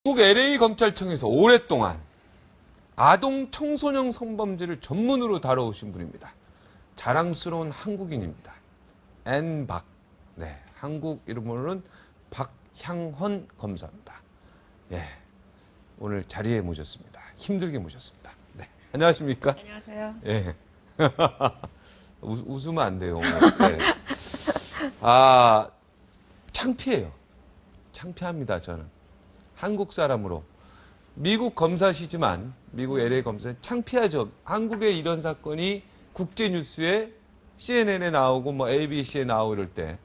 미국 LA 검찰청에서 오랫동안 아동 청소년 성범죄를 전문으로 다뤄오신 분입니다. 자랑스러운 한국인입니다. 앤박. 네, 한국 이름으로는 박향헌 검사입니다. 예, 오늘 자리에 모셨습니다. 힘들게 모셨습니다. 네, 안녕하십니까? 안녕하세요. 예. 웃으면 안 돼요. 네. 아, 창피해요. 창피합니다, 저는. 한국 사람으로. 미국 검사시지만, 미국 LA 검사는 창피하죠. 한국에 이런 사건이 국제뉴스에 CNN에 나오고 뭐 ABC에 나오고 이럴 때.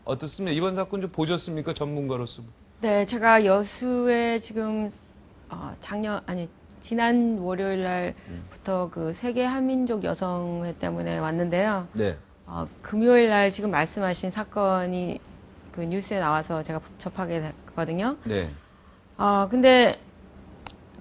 어떻습니까? 이번 사건 좀 보셨습니까? 전문가로서. 네, 제가 여수에 지금 지난 월요일 날부터 그 세계 한민족 여성회 때문에 왔는데요. 네. 금요일 날 지금 말씀하신 사건이 그 뉴스에 나와서 제가 접하게 됐거든요. 네. 근데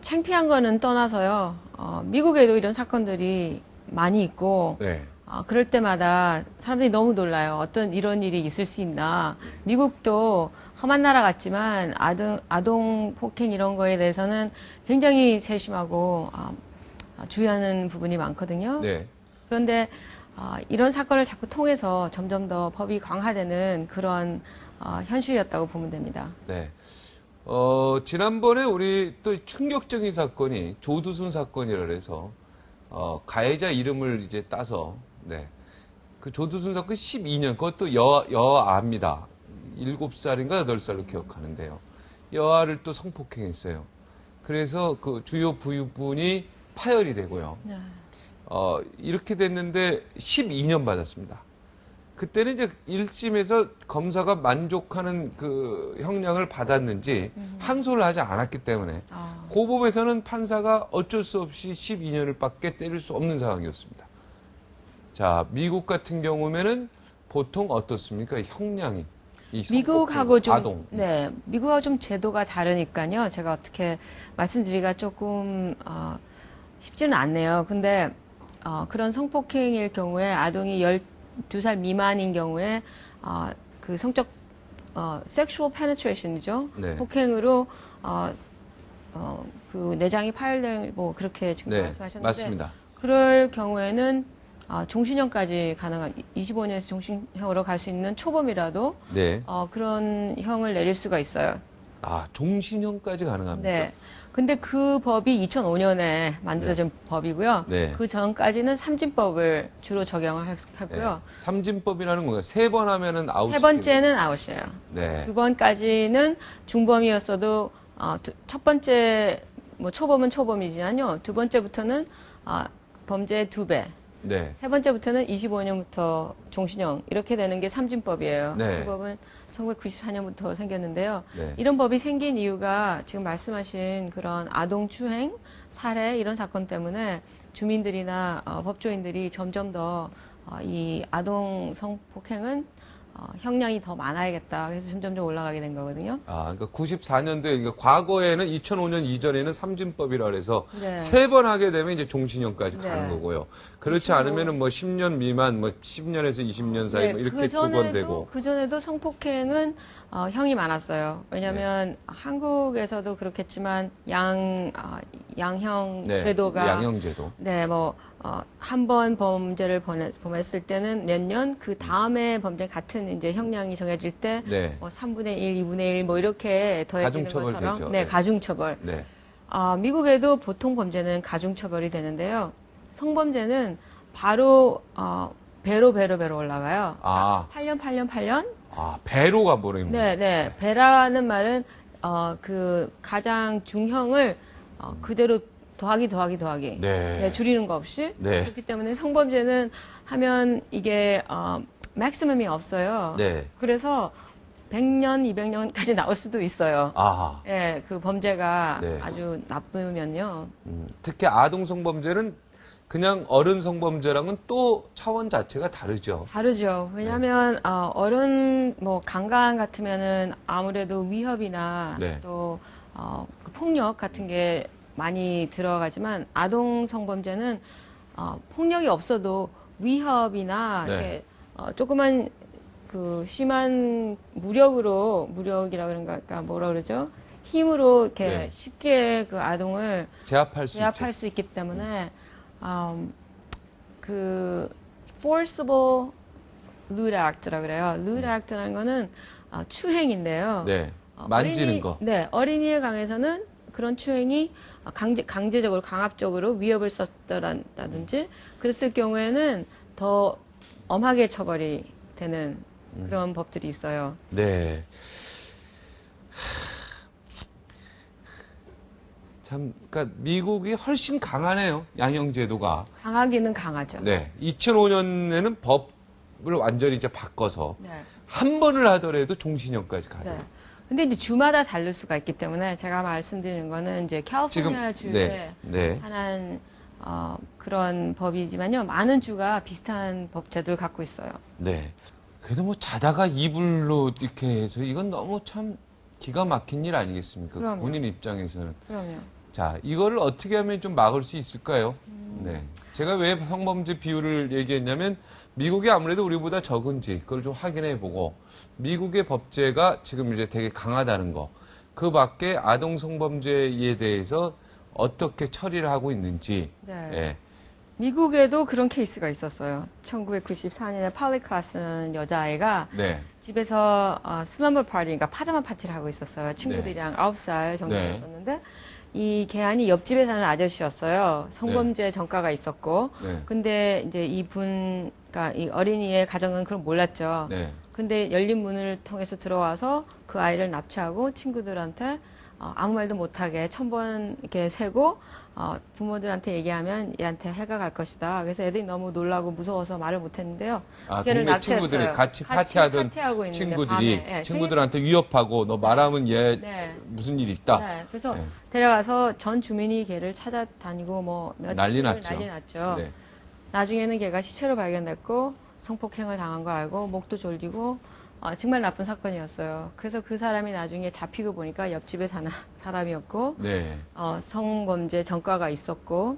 창피한 거는 떠나서요. 미국에도 이런 사건들이 많이 있고, 네. 그럴 때마다 사람들이 너무 놀라요. 어떤 이런 일이 있을 수 있나. 미국도 험한 나라 같지만 아동 폭행 이런 거에 대해서는 굉장히 세심하고 주의하는 부분이 많거든요. 네. 그런데 이런 사건을 자꾸 통해서 점점 더 법이 강화되는 그런 현실이었다고 보면 됩니다. 네. 지난번에 우리 또 충격적인 사건이 조두순 사건이라 해서 가해자 이름을 이제 따서 네. 그 조두순 사건 12년 그것도 여아입니다. 7살인가 8살로 기억하는데요. 여아를 또 성폭행했어요. 그래서 그 주요 부유분이 파열이 되고요. 네. 이렇게 됐는데 12년 받았습니다. 그때는 이제 1심에서 검사가 만족하는 그 형량을 받았는지 항소를 하지 않았기 때문에 고법에서는 판사가 어쩔 수 없이 12년을 밖에 때릴 수 없는 상황이었습니다. 자, 미국 같은 경우면은 보통 어떻습니까? 형량이. 미국하고 좀, 아동. 네, 미국하고 좀 제도가 다르니까요. 제가 어떻게 말씀드리기가 조금, 쉽지는 않네요. 근데, 그런 성폭행일 경우에 아동이 12살 미만인 경우에, 그 성적, sexual penetration이죠. 네. 폭행으로, 그 내장이 파열된, 뭐, 그렇게 지금 네, 말씀하셨는데. 맞습니다. 그럴 경우에는, 종신형까지 가능한 25년에서 종신형으로 갈 수 있는 초범이라도 네. 그런 형을 내릴 수가 있어요. 종신형까지 가능합니다. 네. 근데 그 법이 2005년에 만들어진 법이고요. 네. 그 전까지는 삼진법을 주로 적용을 했고요. 네. 삼진법이라는 건가요? 3번 하면은 아웃. 세 번째는 아웃이에요. 네. 두 번까지는 중범이었어도 첫 번째 뭐 초범은 초범이지만요. 두 번째부터는 범죄의 2배. 네. 세 번째부터는 25년부터 종신형 이렇게 되는 게 삼진법이에요. 네. 그 법은 1994년부터 생겼는데요. 네. 이런 법이 생긴 이유가 지금 말씀하신 그런 아동 추행, 살해 이런 사건 때문에 주민들이나 법조인들이 점점 더 이 아동 성폭행은 형량이 더 많아야겠다. 그래서 점점 올라가게 된 거거든요. 그러니까 94년도에, 그러니까 과거에는 2005년 이전에는 삼진법이라 그래서 네. 3번 하게 되면 이제 종신형까지 네. 가는 거고요. 그렇지 그렇죠. 않으면은 뭐 10년 미만, 뭐 10년에서 20년 사이 뭐 이렇게 2번 되고. 그전에도 성폭행은 형이 많았어요. 왜냐하면 한국에서도 그렇겠지만 양형 네. 제도가 양형제도. 네, 뭐 한 번 범죄를 범했을 때는 몇 년, 그 다음에 범죄 같은 이제 형량이 정해질 때 네. 뭐 3분의 1, 2분의 1 뭐 이렇게 더해지는 가중처벌 것처럼 되죠. 네, 네. 가중처벌. 네. 미국에도 보통 범죄는 가중처벌이 되는데요. 성범죄는 바로 배로 올라가요. 8년. 배로 가버립니다. 네. 배라는 말은 그 가장 중형을 그대로 더하기. 네. 네, 줄이는 거 없이. 네. 그렇기 때문에 성범죄는 하면 이게 맥시멈이 없어요. 네. 그래서 100년, 200년까지 나올 수도 있어요. 예, 그 범죄가 네. 아주 나쁘면요. 특히 아동 성범죄는 그냥 어른 성범죄랑은 또 차원 자체가 다르죠. 다르죠. 왜냐하면 어른 뭐 강간 같으면은 아무래도 위협이나 네. 또 그 폭력 같은 게 많이 들어가지만 아동 성범죄는 폭력이 없어도 위협이나 네. 이렇게 조그만 그 심한 무력이라 그런가 뭐라 그러죠? 힘으로 이렇게 네. 쉽게 그 아동을 제압할 수 제압할 있죠. 수 있기 때문에 그 forcible lewd act라 그래요. lewd act라는 거는 추행인데요. 네. 만지는 어린이, 거. 네, 어린이에 강해서는 그런 추행이 강제적으로 강압적으로 위협을 썼다든지 그랬을 경우에는 더 엄하게 처벌이 되는 그런 법들이 있어요. 네. 참, 그러니까 미국이 훨씬 강하네요. 양형 제도가. 강하기는 강하죠. 네. 2005년에는 법을 완전히 이제 바꿔서 네. 한 번을 하더라도 종신형까지 가요. 네. 근데 이제 주마다 다를 수가 있기 때문에 제가 말씀드리는 거는 이제 캘리포니아 주에 네. 네. 하나는 그런 법이지만요. 많은 주가 비슷한 법 제도를 갖고 있어요. 네. 그래도 뭐 자다가 이불로 이렇게 해서 이건 너무 참 기가 막힌 일 아니겠습니까? 그럼요. 본인 입장에서는. 그럼요. 자, 이거를 어떻게 하면 좀 막을 수 있을까요? 네. 제가 왜 성범죄 비율을 얘기했냐면 미국이 아무래도 우리보다 적은지 그걸 좀 확인해 보고 미국의 법제가 지금 이제 되게 강하다는 거. 그 밖에 아동 성범죄에 대해서 어떻게 처리를 하고 있는지. 네. 예. 미국에도 그런 케이스가 있었어요. 1994년에 팔리클라스는 여자아이가 네. 집에서 슬럼버 파티, 그러니까 파자마 파티를 하고 있었어요. 친구들이랑 9살 정도 네. 됐었는데 이 개안이 옆집에 사는 아저씨였어요. 성범죄 전과가 있었고. 네. 근데 이제 그러니까 이 어린이의 가정은 그걸 몰랐죠. 네. 근데 열린 문을 통해서 들어와서 그 아이를 납치하고 친구들한테 아무 말도 못하게 1000번 이렇게 세고 부모들한테 얘기하면 얘한테 해가 갈 것이다. 그래서 애들이 너무 놀라고 무서워서 말을 못했는데요. 아, 걔를 동네 납치했어요. 친구들이 같이 파티하던 파티하고 있는데 친구들이 밤에. 예, 친구들한테 위협하고 너 말하면 얘 네. 무슨 일 있다. 네, 그래서 네. 데려가서 전 주민이 걔를 찾아다니고 뭐 난리 며칠 났죠. 난리 났죠. 네. 나중에는 걔가 시체로 발견됐고 성폭행을 당한 거 알고 목도 졸리고 정말 나쁜 사건이었어요. 그래서 그 사람이 나중에 잡히고 보니까 옆집에 사는 사람이었고 네. 성범죄 전과가 있었고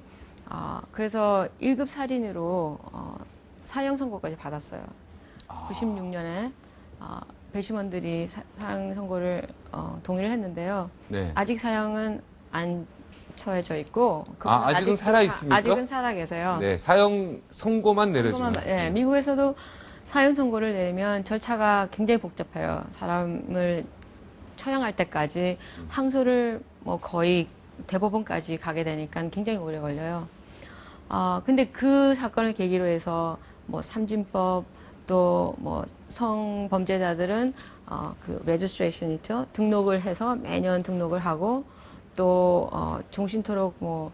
그래서 1급 살인으로 사형 선고까지 받았어요. 96년에 배심원들이 사형 선고를 동의를 했는데요. 네. 아직 사형은 안 처해져 있고 아직은 살아 있습니까? 아직은 살아 계세요. 네, 사형 선고만 내려주면. 네, 미국에서도 사형 선고를 내리면 절차가 굉장히 복잡해요. 사람을 처형할 때까지 항소를 뭐 거의 대법원까지 가게 되니까 굉장히 오래 걸려요. 근데 그 사건을 계기로 해서 뭐 삼진법 또 뭐 성범죄자들은 그 레지스트레이션 있죠. 등록을 해서 매년 등록을 하고 또 종신토록 뭐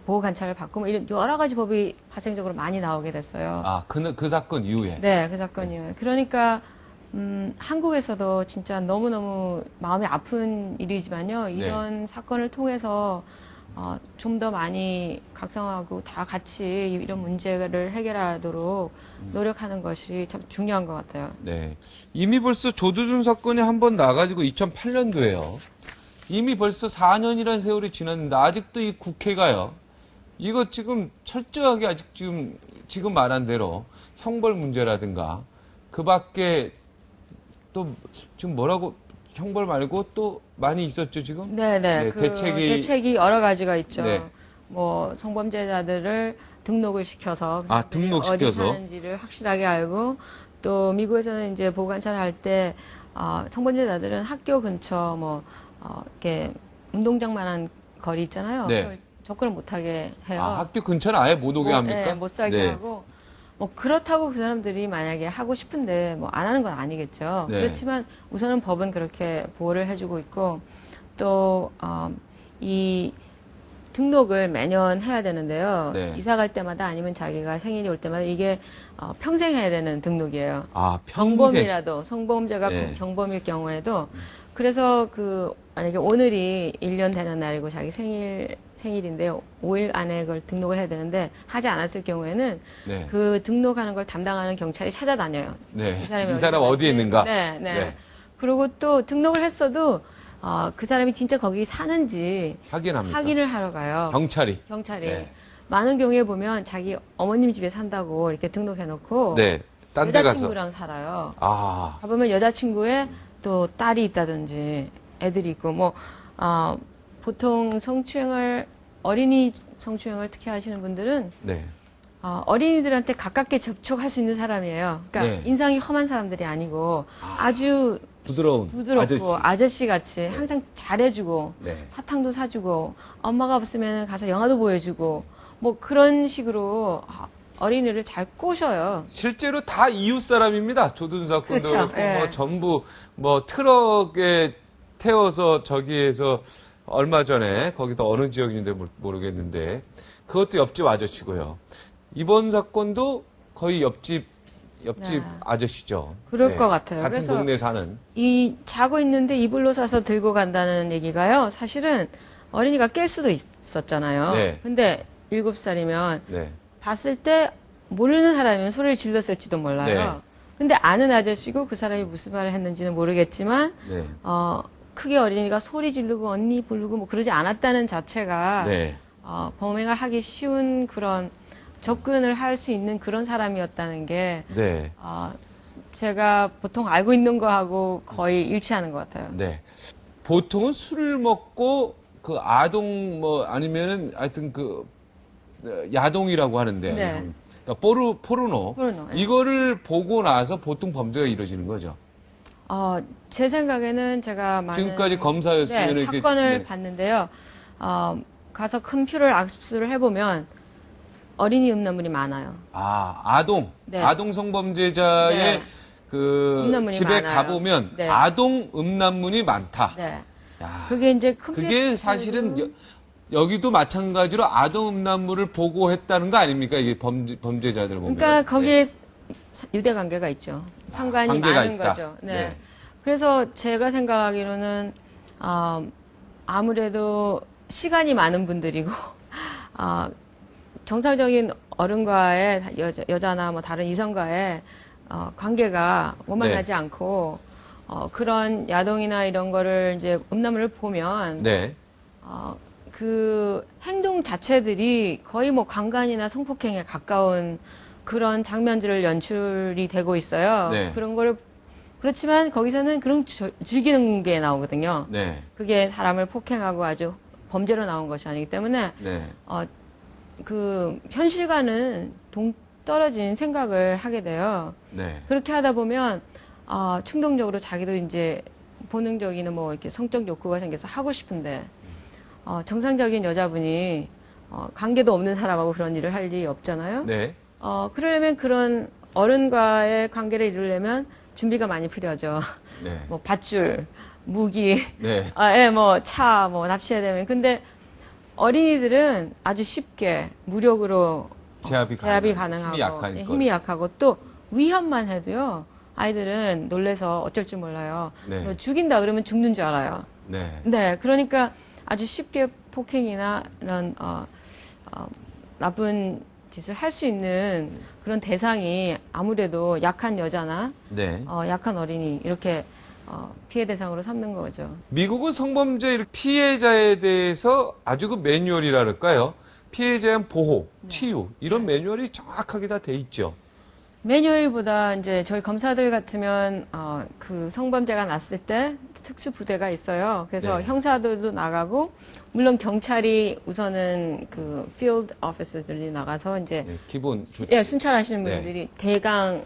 보호 관찰을 받고 뭐 이런 여러 가지 법이 파생적으로 많이 나오게 됐어요. 그 사건 이후에. 네, 그 사건이요. 그러니까 한국에서도 진짜 너무너무 마음이 아픈 일이지만요. 이런 사건을 통해서 좀 더 많이 각성하고 다 같이 이런 문제를 해결하도록 노력하는 것이 참 중요한 것 같아요. 네. 이미 벌써 조두순 사건이 한 번 나가지고 2008년도에요. 이미 벌써 4년이라는 세월이 지났는데 아직도 이 국회가요. 이거 지금 철저하게 아직 지금 말한 대로 형벌 문제라든가 그 밖에 또 지금 뭐라고 형벌 말고 또 많이 있었죠 지금? 네네. 그 대책이 여러 가지가 있죠. 네. 뭐 성범죄자들을 등록을 시켜서 등록시켜서 어디 사는지를 확실하게 알고 또 미국에서는 이제 보호관찰을 할 때 성범죄자들은 학교 근처 뭐 이렇게 운동장만한 거리 있잖아요. 네. 그걸 접근을 못하게 해요. 학교 근처는 아예 못 오게 합니까? 네, 못 살게 네. 하고 뭐 그렇다고 그 사람들이 만약에 하고 싶은데 뭐 안 하는 건 아니겠죠. 네. 그렇지만 우선은 법은 그렇게 보호를 해주고 있고 또 이 등록을 매년 해야 되는데요. 네. 이사 갈 때마다 아니면 자기가 생일이 올 때마다 이게 평생 해야 되는 등록이에요. 평생. 경범이라도 성범죄가 네. 경범일 경우에도 그래서 만약에 오늘이 1년 되는 날이고 자기 생일인데 5일 안에 그걸 등록을 해야 되는데 하지 않았을 경우에는 네. 그 등록하는 걸 담당하는 경찰이 찾아다녀요. 네. 이 이 사람 어디에 있는가? 네, 네. 네. 그리고 또 등록을 했어도 그 사람이 진짜 거기 사는지 확인합니까? 확인을 하러 가요. 경찰이. 경찰이. 많은 경우에 보면 자기 어머님 집에 산다고 이렇게 등록해놓고 네. 딴 데 가서. 여자친구랑 살아요. 아. 가보면 여자친구의 또 딸이 있다든지 애들이 있고 보통 어린이 성추행을 특히 하시는 분들은 네. 어린이들한테 가깝게 접촉할 수 있는 사람이에요. 그러니까 네. 인상이 험한 사람들이 아니고 아주 부드럽고 아저씨 같이 항상 잘해주고 네. 사탕도 사주고 엄마가 없으면 가서 영화도 보여주고 뭐 그런 식으로 어린이를 잘 꼬셔요. 실제로 다 이웃 사람입니다. 조두순 사건도 그렇죠. 그렇고 예. 뭐 전부 뭐 트럭에 태워서 저기에서 얼마 전에 거기도 어느 지역인지 모르겠는데 그것도 옆집 아저씨고요. 이번 사건도 거의 옆집 네. 아저씨죠. 그럴 것 같아요. 같은 그래서 동네 사는. 자고 있는데 이불로 싸서 들고 간다는 얘기가요. 사실은 어린이가 깰 수도 있었잖아요. 네. 근데 7살이면 네. 봤을 때 모르는 사람이면 소리를 질렀을지도 몰라요. 네. 근데 아는 아저씨고 그 사람이 무슨 말을 했는지는 모르겠지만 네. 크게 어린이가 소리 지르고 언니 부르고 뭐 그러지 않았다는 자체가 네. 범행을 하기 쉬운 그런 접근을 할 수 있는 그런 사람이었다는 게 네. 제가 보통 알고 있는 거하고 거의 일치하는 것 같아요. 네. 보통은 술을 먹고 그 아동 뭐 아니면은 하여튼 그 야동이라고 하는데 네. 그러니까 포르노 네. 이거를 보고 나서 보통 범죄가 이루어지는 거죠. 제 생각에는 제가 많은 지금까지 검사였으면 네, 이렇게 사건을 네. 봤는데요. 가서 컴퓨터를 압수를 해보면 어린이 음란물이 많아요. 아동 네. 아동 성범죄자의 네. 그 음란물이 집에 많아요. 가보면 네. 아동 음란물이 많다. 네. 야, 그게 이제 그게 사실은 여기도 마찬가지로 아동 음란물을 보고했다는 거 아닙니까? 이게 범죄자들 보면. 그러니까 거기에 유대 관계가 있죠. 상관이 관계가 많은 있다. 거죠. 네. 네. 그래서 제가 생각하기로는 아무래도 시간이 많은 분들이고 정상적인 어른과의 여자나 뭐 다른 이성과의 관계가 원만하지 네. 않고 그런 야동이나 이런 거를 이제 음란물을 보면 네. 그 행동 자체들이 거의 뭐 강간이나 성폭행에 가까운 그런 장면들을 연출이 되고 있어요. 네. 그런 거를 그렇지만 거기서는 그런 즐기는 게 나오거든요. 네. 그게 사람을 폭행하고 아주 범죄로 나온 것이 아니기 때문에 네. 그 현실과는 동떨어진 생각을 하게 돼요. 네. 그렇게 하다 보면 충동적으로 자기도 이제 본능적인 뭐 이렇게 성적 욕구가 생겨서 하고 싶은데 정상적인 여자분이 관계도 없는 사람하고 그런 일을 할 일이 없잖아요. 네. 그러려면 그런 어른과의 관계를 이루려면 준비가 많이 필요하죠. 네. 뭐 밧줄, 무기, 네. 뭐 차, 뭐 납치해야 되면. 근데 어린이들은 아주 쉽게 무력으로 제압이 가능하고 힘이 약하고 또 위협만 해도요. 아이들은 놀래서 어쩔 줄 몰라요. 네. 뭐 죽인다 그러면 죽는 줄 알아요. 네. 네, 그러니까 아주 쉽게 폭행이나 이런 나쁜 짓을 할 수 있는 그런 대상이 아무래도 약한 여자나 네. 약한 어린이 이렇게 피해 대상으로 삼는 거죠. 미국은 성범죄 피해자에 대해서 아주 그 매뉴얼이랄까요? 피해자에 대한 보호, 치유 이런 매뉴얼이 정확하게 다 돼 있죠. 매뉴얼보다 이제 저희 검사들 같으면 그 성범죄가 났을 때 특수 부대가 있어요. 그래서 네. 형사들도 나가고 물론 경찰이 우선은 그 field officer들이 나가서 이제 네, 기본 순찰하시는 네. 분들이 대강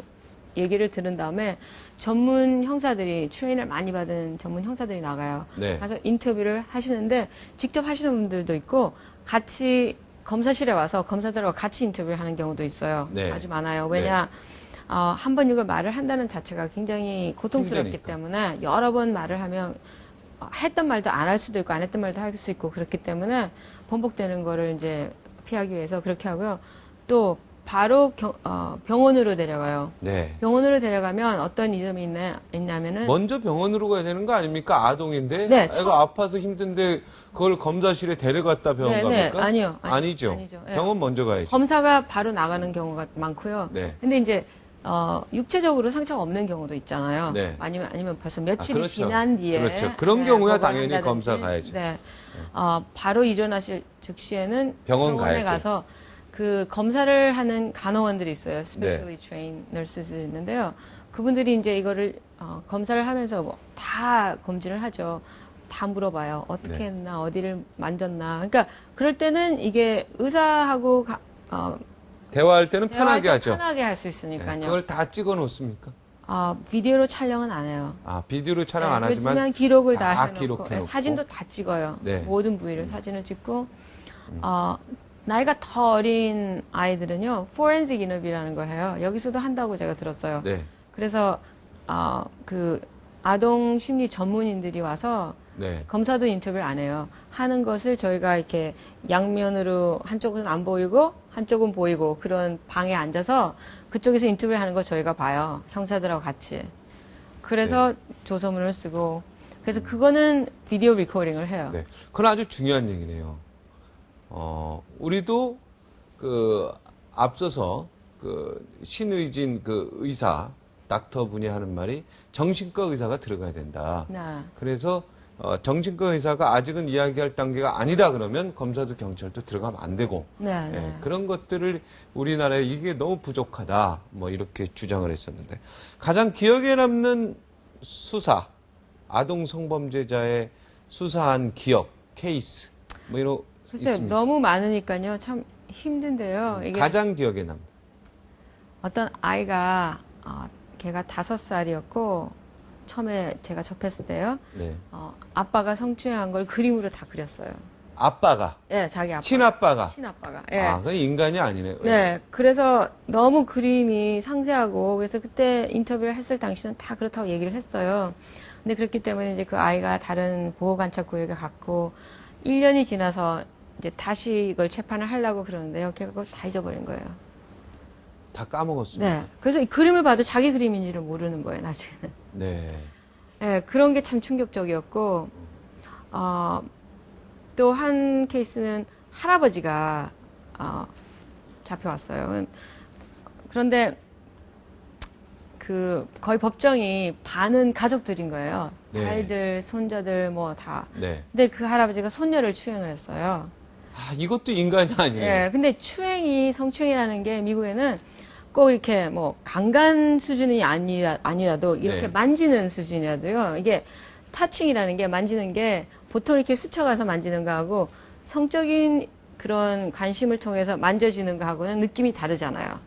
얘기를 들은 다음에 전문 형사들이 트레이닝을 많이 받은 전문 형사들이 나가요. 네. 가서 인터뷰를 하시는데 직접 하시는 분들도 있고 같이 검사실에 와서 검사들하고 같이 인터뷰를 하는 경우도 있어요. 네. 아주 많아요. 왜냐 한 번 이걸 말을 한다는 자체가 굉장히 고통스럽기 힘드니까. 때문에 여러 번 말을 하면 했던 말도 안 할 수도 있고 안 했던 말도 할 수 있고 그렇기 때문에 번복되는 거를 이제 피하기 위해서 그렇게 하고요. 또 바로 병원으로 데려가요. 네. 병원으로 데려가면 어떤 이점이 있냐면은 먼저 병원으로 가야 되는 거 아닙니까? 아동인데 네, 애가 아파서 힘든데 그걸 검사실에 데려갔다 병원 갑니까? 아니요. 아니죠. 예. 병원 먼저 가야죠. 검사가 바로 나가는 경우가 많고요. 네. 근데 이제 육체적으로 상처가 없는 경우도 있잖아요. 네. 아니면 벌써 며칠이 그렇죠. 지난 뒤에 그렇죠. 그런 경우야 당연히 보관한다든지, 검사 가야죠. 네. 바로 입원하실 즉시에는 병원에 병원에 가야죠. 가서 그 검사를 하는 간호원들이 있어요. 네. Specially trained nurses 있는데요. 그분들이 이제 이거를 검사를 하면서 뭐 다 검진을 하죠. 다 물어봐요. 어떻게 네. 했나, 어디를 만졌나. 그러니까 그럴 때는 이게 의사하고 대화할 때는 편하게 대화할 때 하죠. 편하게 할 수 네, 있으니까요. 그걸 다 찍어 놓습니까? 비디오로 촬영은 안 해요. 비디오로 촬영 안 하지만 그렇지만 기록을 다 다 해놓고 기록해놓고. 사진도 다 찍어요. 네. 모든 부위를 사진을 찍고 나이가 더 어린 아이들은요 포렌식 인터뷰라는 걸 해요. 여기서도 한다고 제가 들었어요. 네. 그래서 그 아동 심리 전문인들이 와서 네. 검사도 인터뷰를 안 해요. 하는 것을 저희가 이렇게 양면으로 한쪽은 안 보이고 한쪽은 보이고 그런 방에 앉아서 그쪽에서 인터뷰를 하는 거 저희가 봐요. 형사들하고 같이. 그래서 조서문을 쓰고 그래서 그거는 비디오 리코딩을 해요. 네. 그건 아주 중요한 얘기네요. 우리도 앞서서 신의진 의사, 닥터 분이 하는 말이 정신과 의사가 들어가야 된다. 네. 그래서 정신과 의사가 아직은 이야기할 단계가 아니다 그러면 검사도 경찰도 들어가면 안 되고 네, 네. 예, 그런 것들을 우리나라에 이게 너무 부족하다 뭐 이렇게 주장을 했었는데 가장 기억에 남는 수사 아동 성범죄자의 수사한 기억 케이스 뭐 이런 글쎄요, 있습니까? 너무 많으니까요. 참 힘든데요. 이게 가장 기억에 남. 어떤 아이가 걔가 5살이었고 처음에 제가 접했을 때요. 네. 아빠가 성추행한 걸 그림으로 다 그렸어요. 아빠가 예, 자기 아빠. 친아빠가 친아빠가. 예. 그건 인간이 아니네. 네, 그래서 너무 그림이 상세하고 그래서 그때 인터뷰를 했을 당시는 다 그렇다고 얘기를 했어요. 근데 그렇기 때문에 이제 그 아이가 다른 보호관찰구역에 갔고 1년이 지나서 이제 다시 이걸 재판을 하려고 그러는데요. 걔가 그걸 다 잊어버린 거예요. 다 까먹었습니다. 네, 그래서 이 그림을 봐도 자기 그림인지를 모르는 거예요, 나중에는. 네. 네, 그런 게 참 충격적이었고 또 한 케이스는 할아버지가 잡혀왔어요. 그런데 거의 법정이 반은 가족들인 거예요. 네. 딸들, 손자들 뭐 다. 네. 근데 그 할아버지가 손녀를 추행을 했어요. 이것도 인간이 아니에요. 예, 근데 성추행이라는 게 미국에는 꼭 이렇게 뭐 강간 수준이 아니라도 이렇게 네. 만지는 수준이라도요. 이게 타칭이라는 게 만지는 게 보통 이렇게 스쳐가서 만지는 거하고 성적인 그런 관심을 통해서 만져지는 거하고는 느낌이 다르잖아요.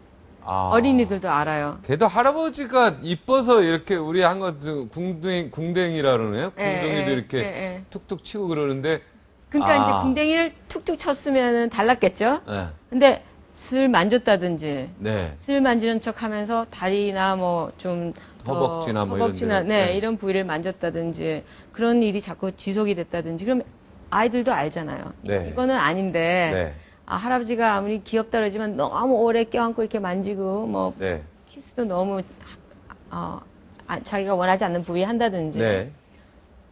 어린이들도 알아요. 걔도 할아버지가 이뻐서 이렇게 우리 한 것도 궁뎅이라 그러네요. 궁뎅이도 이렇게 툭툭 치고 그러는데. 그러니까 이제 궁뎅이를 툭툭 쳤으면 달랐겠죠. 네. 근데 슬 만졌다든지, 네. 슬 만지는 척 하면서 다리나 뭐 좀 허벅지나 뭐 이런 데를. 네, 이런 부위를 만졌다든지 그런 일이 자꾸 지속이 됐다든지 그럼 아이들도 알잖아요. 네. 이거는 아닌데 네. 할아버지가 아무리 귀엽다 그러지만 너무 오래 껴안고 이렇게 만지고 뭐 네. 키스도 너무 자기가 원하지 않는 부위에 한다든지 네.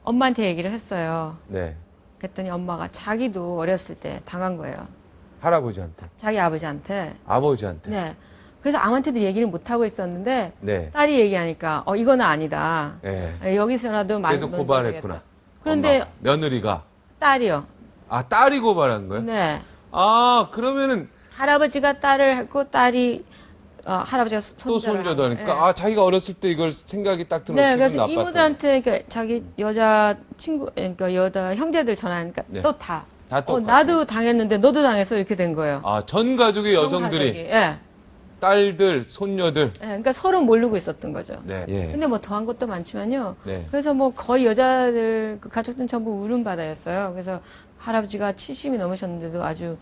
엄마한테 얘기를 했어요. 네. 그랬더니 엄마가 자기도 어렸을 때 당한 거예요. 할아버지한테. 자기 아버지한테. 아버지한테. 네. 그래서 아무한테도 얘기를 못 하고 있었는데 네. 딸이 얘기하니까 이거는 아니다. 네. 여기서라도 그래서 고발했구나. 그런데 엄마가. 며느리가. 딸이요. 딸이 고발한 거예요? 네. 그러면은 할아버지가 딸을 했고 딸이 할아버지가 또 손자를 손자도 하고. 하니까 자기가 어렸을 때 이걸 생각이 딱 들어서 네, 기분 그래서 나빴다. 이모들한테 그러니까 자기 여자 친구, 그러니까 여자 형제들 전화하니까 네. 또 다. 다 똑같아. 나도 당했는데 너도 당했어 이렇게 된 거예요. 전 가족의 전 여성들이 가족이. 예. 딸들, 손녀들. 그러니까 서로 모르고 있었던 거죠. 네. 예. 근데 뭐 더한 것도 많지만요. 네. 그래서 뭐 거의 여자들 그 가족들은 전부 울음바다였어요. 그래서 할아버지가 70이 넘으셨는데도 아주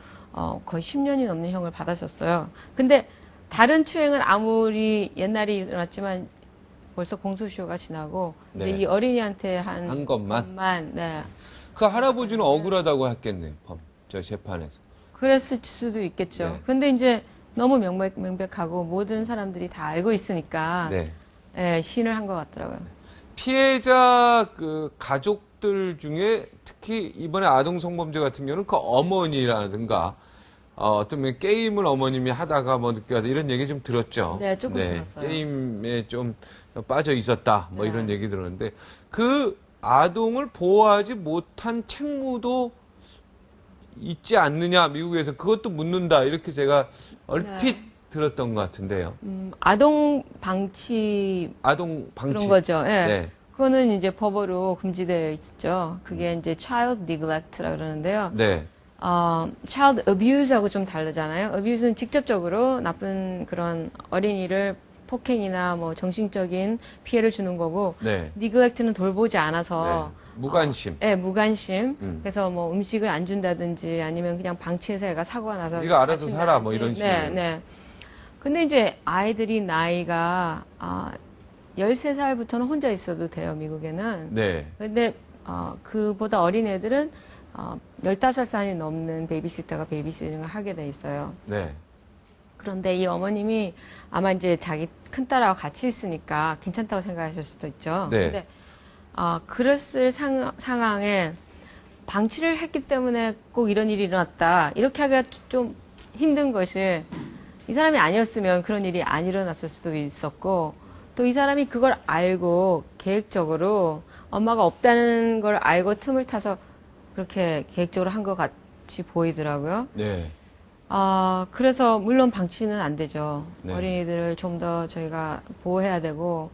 거의 10년이 넘는 형을 받으셨어요. 근데 다른 추행은 아무리 옛날에 일어났지만 벌써 공소시효가 지나고 네. 이제 이 어린이한테 한 것만? 네. 그 할아버지는 억울하다고 했겠네요. 저 재판에서. 그랬을 수도 있겠죠. 네. 근데 이제 너무 명백하고 모든 사람들이 다 알고 있으니까 네. 예, 시인을 한 것 같더라고요. 피해자 가족들 중에 특히 이번에 아동 성범죄 같은 경우는 그 어머니라든가 어떤 게임을 어머님이 하다가 뭐 늦게 와서 이런 얘기 좀 들었죠. 네, 조금 들었어요. 게임에 좀 빠져 있었다. 뭐 네. 이런 얘기 들었는데 그 아동을 보호하지 못한 책무도 있지 않느냐 미국에서 그것도 묻는다 이렇게 제가 얼핏 들었던 것 같은데요. 아동 방치 아동 방치 그런 거죠. 예. 네. 그거는 이제 법으로 금지되어 있죠. 그게 이제 child neglect라 그러는데요. 네. child abuse하고 좀 다르잖아요. abuse는 직접적으로 나쁜 그런 어린이를 폭행이나 뭐 정신적인 피해를 주는 거고, 네. neglect는 돌보지 않아서 네. 무관심. 네, 무관심. 그래서 뭐 음식을 안 준다든지 아니면 그냥 방치해서 애가 사고가 나서 네가 알아서 다친다든지. 살아 뭐 이런 식으로. 네, 네. 근데 이제 아이들이 나이가 13살부터는 혼자 있어도 돼요, 미국에는. 네. 근데 그보다 어린 애들은 15살이 넘는 베이비시터가 베이비시팅을 하게 돼 있어요. 네. 그런데 이 어머님이 아마 이제 자기 큰딸하고 같이 있으니까 괜찮다고 생각하실 수도 있죠. 네. 근데 그랬을 상황에 방치를 했기 때문에 꼭 이런 일이 일어났다. 이렇게 하기가 좀 힘든 것이, 이 사람이 아니었으면 그런 일이 안 일어났을 수도 있었고, 또 이 사람이 그걸 알고 계획적으로 엄마가 없다는 걸 알고 틈을 타서 그렇게 계획적으로 한 것 같이 보이더라고요. 네. 그래서 물론 방치는 안 되죠. 네. 어린이들을 좀 더 저희가 보호해야 되고,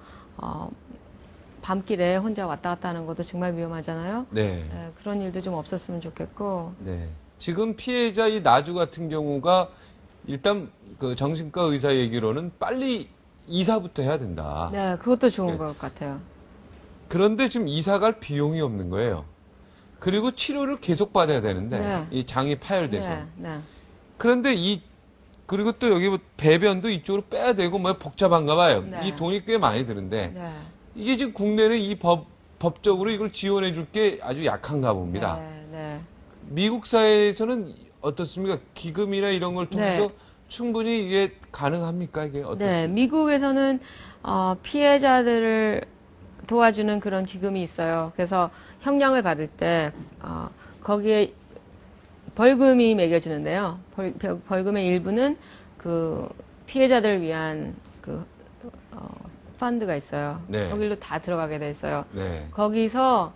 밤길에 혼자 왔다 갔다 하는 것도 정말 위험하잖아요. 네. 그런 일도 좀 없었으면 좋겠고. 네. 지금 피해자 이 나주 같은 경우가 일단 그 정신과 의사 얘기로는 빨리 이사부터 해야 된다. 네, 그것도 좋은 네. 것 같아요. 그런데 지금 이사 갈 비용이 없는 거예요. 그리고 치료를 계속 받아야 되는데 네. 이 장이 파열돼서. 네, 네. 그런데 그리고 또 여기 뭐 배변도 이쪽으로 빼야 되고 뭐 복잡한가 봐요. 네. 이 돈이 꽤 많이 드는데 네. 이게 지금 국내는 이 법적으로 이걸 지원해 줄 게 아주 약한가 봅니다. 네, 네. 미국 사회에서는 어떻습니까? 기금이나 이런 걸 통해서 네. 충분히 이게 가능합니까? 이게 어떻습니까? 네, 미국에서는 피해자들을 도와주는 그런 기금이 있어요. 그래서 형량을 받을 때 거기에 벌금이 매겨지는데요. 벌금의 일부는 그 피해자들을 위한 그 펀드가 있어요. 네. 거기로 다 들어가게 돼 있어요. 네. 거기서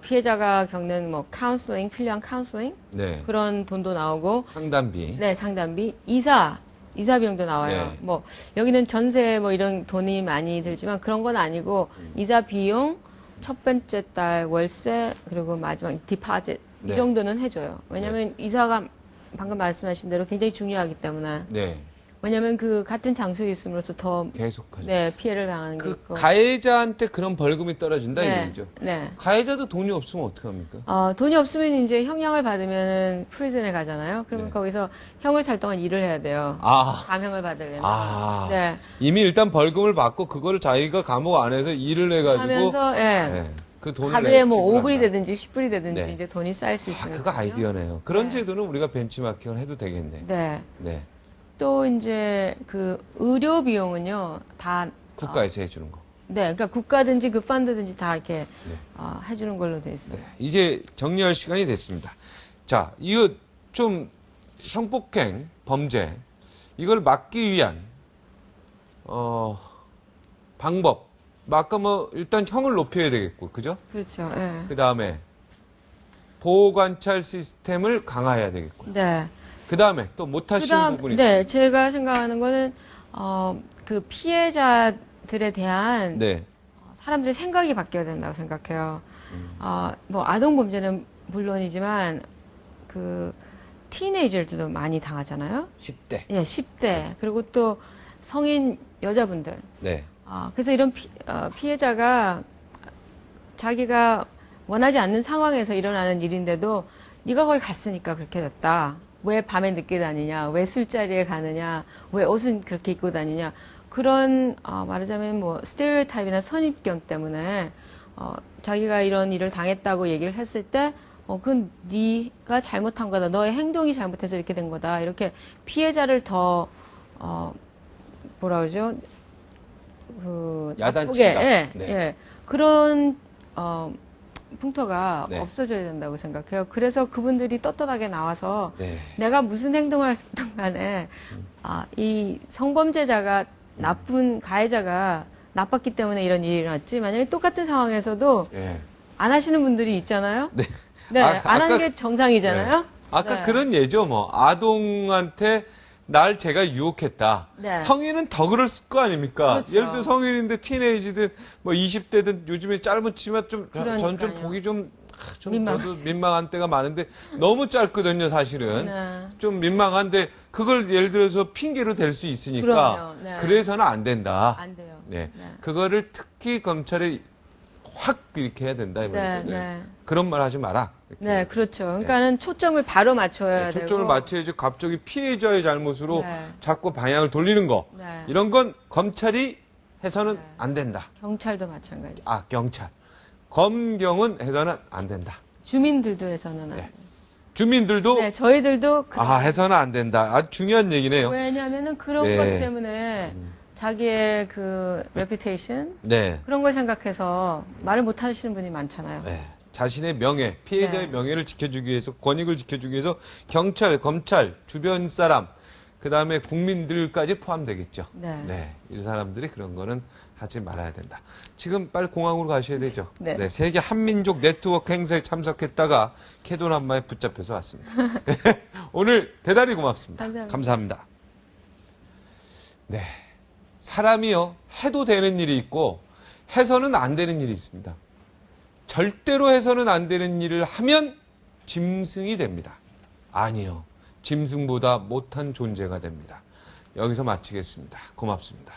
피해자가 겪는 뭐 카운슬링, 필요한 카운슬링 네. 그런 돈도 나오고, 상담비. 네, 상담비, 이사 비용도 나와요. 네. 뭐 여기는 전세 뭐 이런 돈이 많이 들지만 그런 건 아니고 이자 비용, 첫 번째 달 월세, 그리고 마지막 디파짓 네. 이 정도는 해줘요. 왜냐하면 이사가 방금 말씀하신 대로 굉장히 중요하기 때문에. 네. 왜냐하면 그 같은 장소에 있음으로써 더 계속하죠. 네, 피해를 당하는 게 그 있고. 가해자한테 그런 벌금이 떨어진다 네, 이거죠. 네. 가해자도 돈이 없으면 어떡합니까? 돈이 없으면 이제 형량을 받으면 프리즌에 가잖아요. 그러면 네. 거기서 형을 살 동안 일을 해야 돼요. 아. 감형을 받으려면. 아. 네. 이미 일단 벌금을 받고 그거를 자기가 감옥 안에서 일을 해가지고 하면서 예. 네. 그 돈을 하루에 뭐 지불한다. 5불이 되든지 10불이 되든지 네. 이제 돈이 쌓일 수 있으니까. 그거 아이디어네요. 그런 네. 제도는 우리가 벤치마킹을 해도 되겠네. 네. 네. 또 이제 그 의료 비용은요 다 국가에서 해주는 거. 네, 그러니까 국가든지 그 펀드든지 다 이렇게 네. 해주는 걸로 돼 있어요. 네. 이제 정리할 시간이 됐습니다. 자, 이거 좀 성폭행 범죄 이걸 막기 위한 방법. 아까 뭐 일단 형을 높여야 되겠고, 그죠? 그렇죠. 예. 그 다음에 보호 관찰 시스템을 강화해야 되겠고. 네. 그 다음에 또 못하시는 부분이 네, 있습니다. 제가 생각하는 거는 그 피해자들에 대한 네. 사람들의 생각이 바뀌어야 된다고 생각해요. 음. 뭐 아동 범죄는 물론이지만 그 티네이저들도 많이 당하잖아요. 10대. 예, 10대 그리고 또 성인 여자분들. 네. 그래서 이런 피해자가 자기가 원하지 않는 상황에서 일어나는 일인데도 네가 거기 갔으니까 그렇게 됐다. 왜 밤에 늦게 다니냐? 왜 술자리에 가느냐? 왜 옷은 그렇게 입고 다니냐? 그런 말하자면 뭐 스테레오타입이나 선입견 때문에 자기가 이런 일을 당했다고 얘기를 했을 때 그건 네가 잘못한 거다. 너의 행동이 잘못해서 이렇게 된 거다. 이렇게 피해자를 더 뭐라 그러죠? 야단친다. 예, 네. 예. 그런 풍토가 네. 없어져야 된다고 생각해요. 그래서 그분들이 떳떳하게 나와서 네. 내가 무슨 행동을 했던 간에 이 성범죄자가 나쁜 가해자가 나빴기 때문에 이런 일이 일어났지 만약에 똑같은 상황에서도 네. 안 하시는 분들이 있잖아요. 네. 네, 안 하는 아까- 게 정상이잖아요. 네. 아까 네. 그런 예죠. 뭐 아동한테 날 제가 유혹했다. 네. 성인은 더 그럴 거 아닙니까? 그렇죠. 예를 들어 성인인데 티네이지든 뭐 20대든 요즘에 짧은 치마 전 좀 그러니까요. 보기 좀 민망하지. 저도 민망한 때가 많은데 너무 짧거든요, 사실은. 네. 좀 민망한데 그걸 예를 들어서 핑계로 댈 수 있으니까 그럼요. 네. 그래서는 안 된다. 안 돼요. 네. 네. 그거를 특히 검찰이 확 이렇게 해야 된다 이 네, 말이죠. 네. 그런 말 하지 마라. 이렇게. 네, 그렇죠. 그러니까는 초점을 바로 맞춰야 되고. 초점을 맞춰야지 갑자기 피해자의 잘못으로 네. 자꾸 방향을 돌리는 거. 네. 이런 건 검찰이 해서는 네. 안 된다. 경찰도 마찬가지. 아, 경찰. 검경은 해서는 안 된다. 주민들도 해서는 안 네. 돼요. 주민들도 네, 저희들도 해서는 안 된다. 아주 중요한 얘기네요. 왜냐하면은 그런 네. 것 때문에 자기의 그 레퓨테이션 네. 그런 걸 생각해서 말을 못 하시는 분이 많잖아요. 네. 자신의 명예, 피해자의 네. 명예를 지켜주기 위해서, 권익을 지켜주기 위해서 경찰, 검찰, 주변 사람, 그 다음에 국민들까지 포함되겠죠. 네. 이 사람들이 그런 거는 하지 말아야 된다. 지금 빨리 공항으로 가셔야 되죠. 네. 세계 한민족 네트워크 행사에 참석했다가 캐도남마에 붙잡혀서 왔습니다. 오늘 대단히 고맙습니다. 감사합니다. 네. 사람이요, 해도 되는 일이 있고, 해서는 안 되는 일이 있습니다. 절대로 해서는 안 되는 일을 하면 짐승이 됩니다. 아니요. 짐승보다 못한 존재가 됩니다. 여기서 마치겠습니다. 고맙습니다.